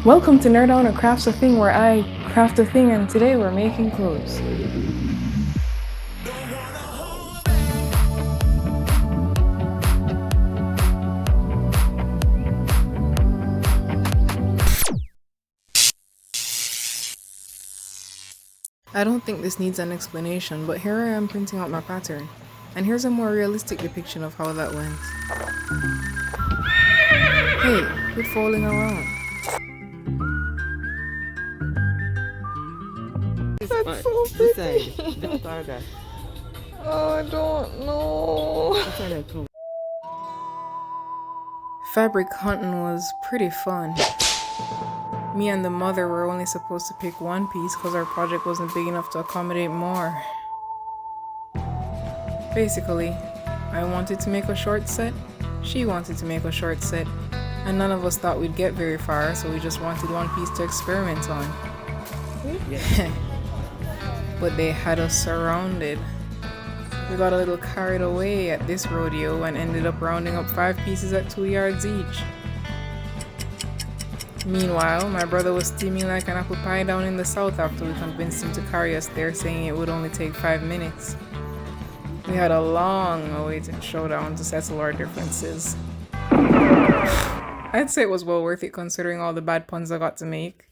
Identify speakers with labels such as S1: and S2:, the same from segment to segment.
S1: Welcome to NERDOWNER Crafts A Thing, where I craft a thing, and today we're making clothes. I don't think this needs an explanation, but here I am printing out my pattern. And here's a more realistic depiction of how that went. Hey, quit falling around. That's so pretty. Oh, I don't know. Fabric hunting was pretty fun. Me and the mother were only supposed to pick one piece because our project wasn't big enough to accommodate more. Basically, I wanted to make a short set, she wanted to make a short set, and none of us thought we'd get very far, so we just wanted one piece to experiment on. But they had us surrounded. We got a little carried away at this rodeo and ended up rounding up 5 pieces at 2 yards each. Meanwhile, my brother was steaming like an apple pie down in the south after we convinced him to carry us there, saying it would only take 5 minutes. We had a long awaited showdown to settle our differences. I'd say it was well worth it considering all the bad puns I got to make.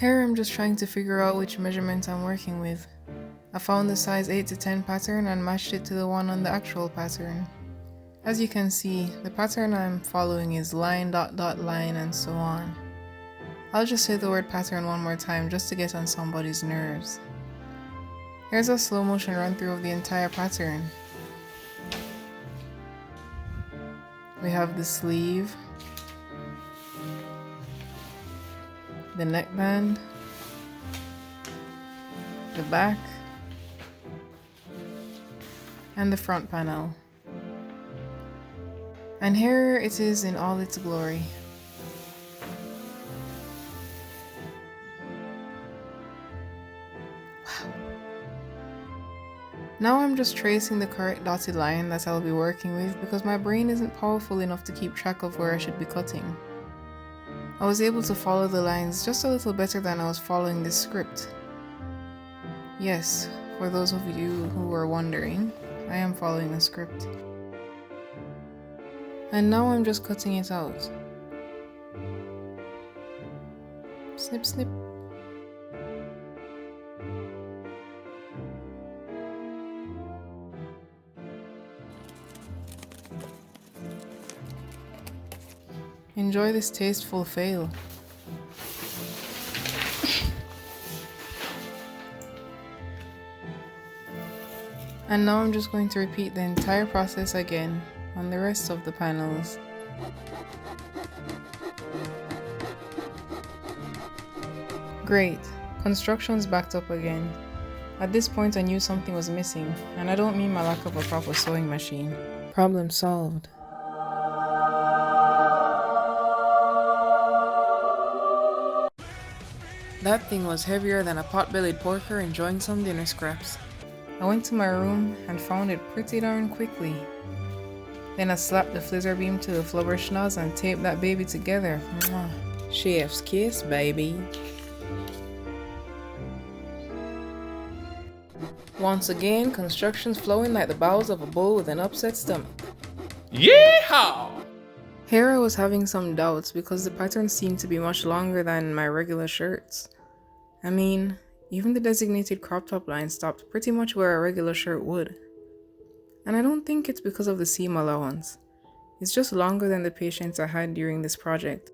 S1: Here I'm just trying to figure out which measurement I'm working with. I found the size 8 to 10 pattern and matched it to the one on the actual pattern. As you can see, the pattern I'm following is line dot dot line and so on. I'll just say the word pattern one more time just to get on somebody's nerves. Here's a slow motion run through of the entire pattern. We have the sleeve, the neckband, the back, and the front panel. And here it is in all its glory. Wow. Now I'm just tracing the correct dotted line that I'll be working with because my brain isn't powerful enough to keep track of where I should be cutting. I was able to follow the lines just a little better than I was following this script. Yes, for those of you who were wondering, I am following the script. And now I'm just cutting it out. Snip, snip. Enjoy this tasteful fail. And now I'm just going to repeat the entire process again on the rest of the panels. Great, construction's backed up again. At this point I knew something was missing, and I don't mean my lack of a proper sewing machine. Problem solved. That thing was heavier than a pot-bellied porker enjoying some dinner scraps. I went to my room and found it pretty darn quickly. Then I slapped the flizzer beam to the flubber schnoz and taped that baby together. Mwah. Chef's kiss, baby. Once again, construction's flowing like the bowels of a bull with an upset stomach. Yeehaw! Here I was having some doubts because the pattern seemed to be much longer than my regular shirts. I mean, even the designated crop top line stopped pretty much where a regular shirt would. And I don't think it's because of the seam allowance. It's just longer than the patience I had during this project.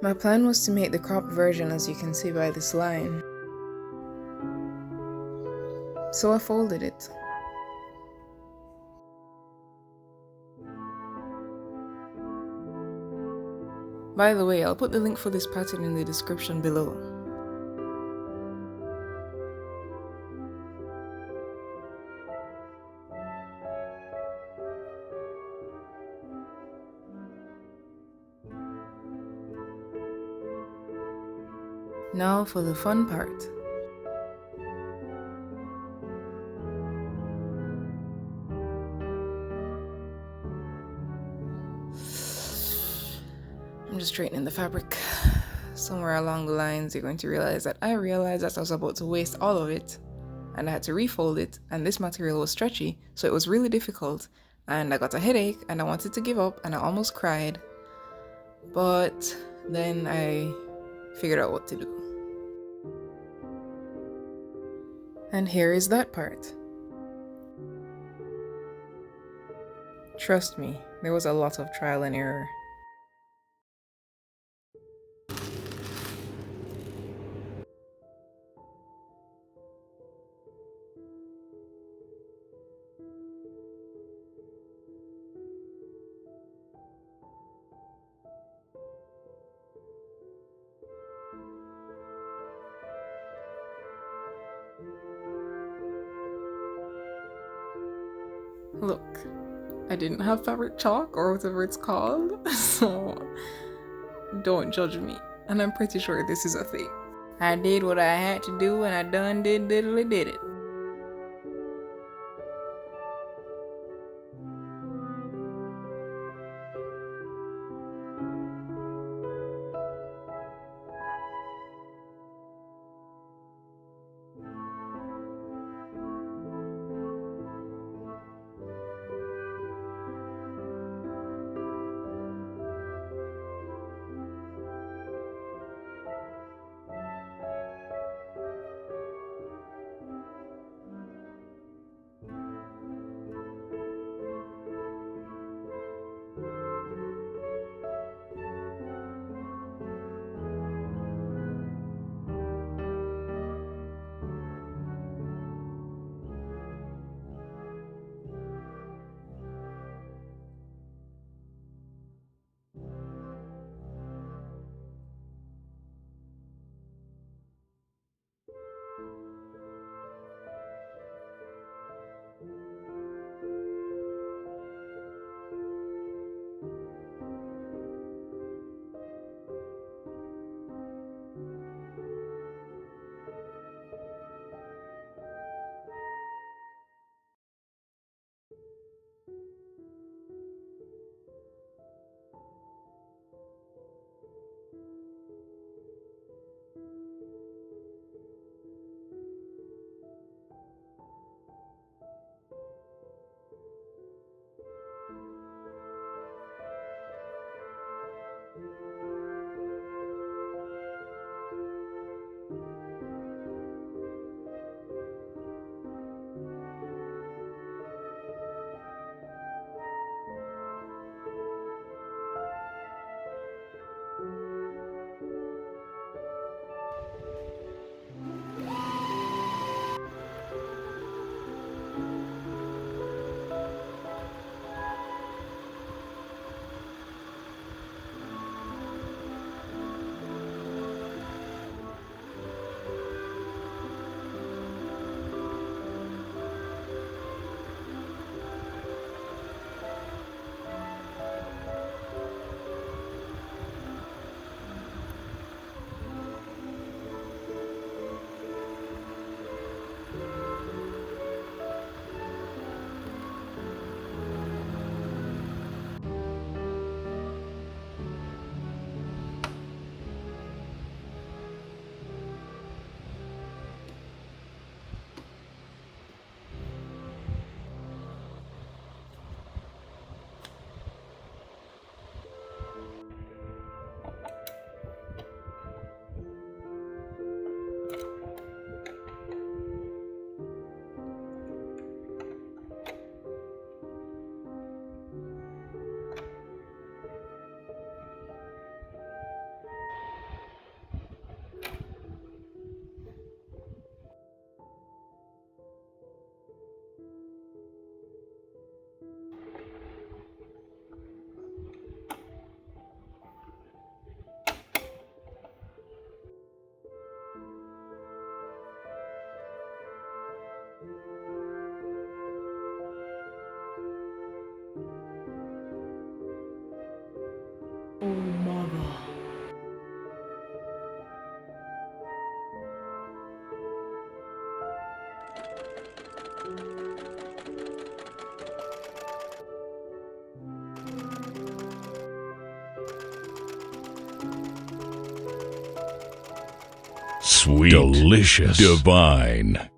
S1: My plan was to make the cropped version, as you can see by this line. So I folded it. By the way, I'll put the link for this pattern in the description below. Now for the fun part. I'm just straightening the fabric. Somewhere along the lines, you're going to realize that I realized that I was about to waste all of it, and I had to refold it, and this material was stretchy, so it was really difficult, and I got a headache, and I wanted to give up, and I almost cried. But then I figured out what to do. And here is that part. Trust me, there was a lot of trial and error. Look, I didn't have fabric chalk or whatever it's called, so don't judge me. And I'm pretty sure this is a thing. I did what I had to do and I done did it. Oh, mother.
S2: Sweet, delicious, divine.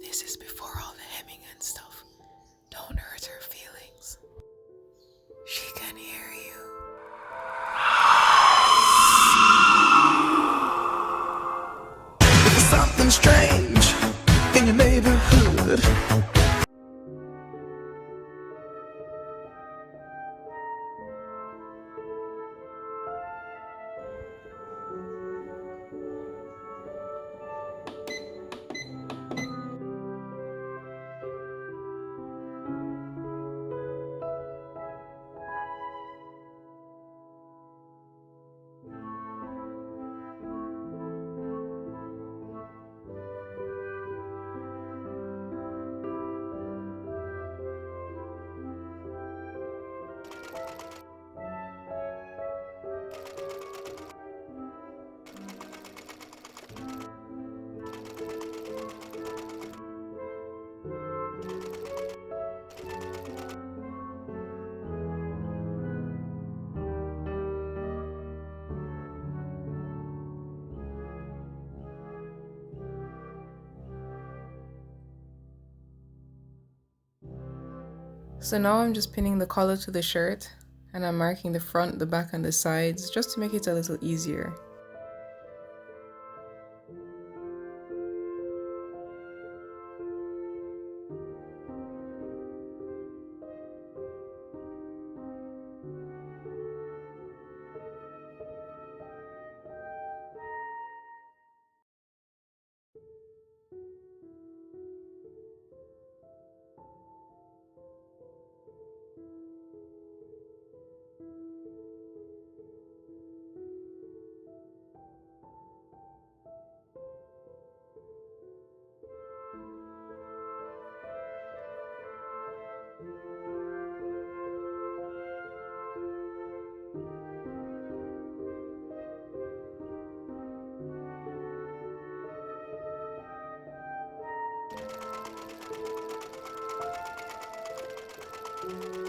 S1: This is before all the hemming and stuff. Don't hurt her feelings. She can hear you.
S3: There's something strange in your neighborhood.
S1: So now I'm just pinning the collar to the shirt, and I'm marking the front, the back, and the sides just to make it a little easier. Oh no.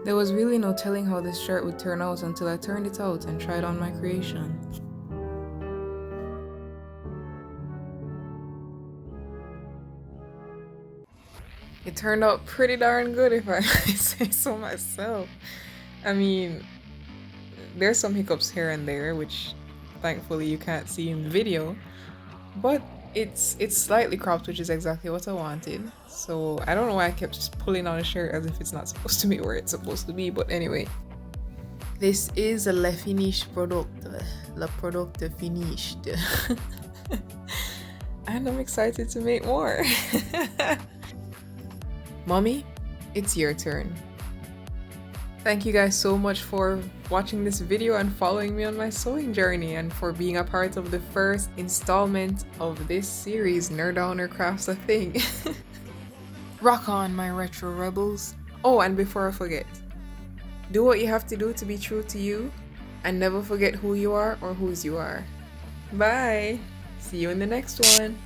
S1: There was really no telling how this shirt would turn out until I turned it out and tried on my creation. It turned out pretty darn good if I say so myself. I mean, there's some hiccups here and there, which thankfully you can't see in the video, but it's slightly cropped, which is exactly what I wanted. So I don't know why I kept just pulling on a shirt as if it's not supposed to be where it's supposed to be, but anyway. This is a le finished product, le product finished. And I'm excited to make more. Mommy, it's your turn. Thank you guys so much for watching this video and following me on my sewing journey, and for being a part of the first installment of this series, NERDOWNER Crafts A Thing. Rock on, my retro rebels. Oh, and before I forget, do what you have to do to be true to you, and never forget who you are or whose you are. Bye! See you in the next one.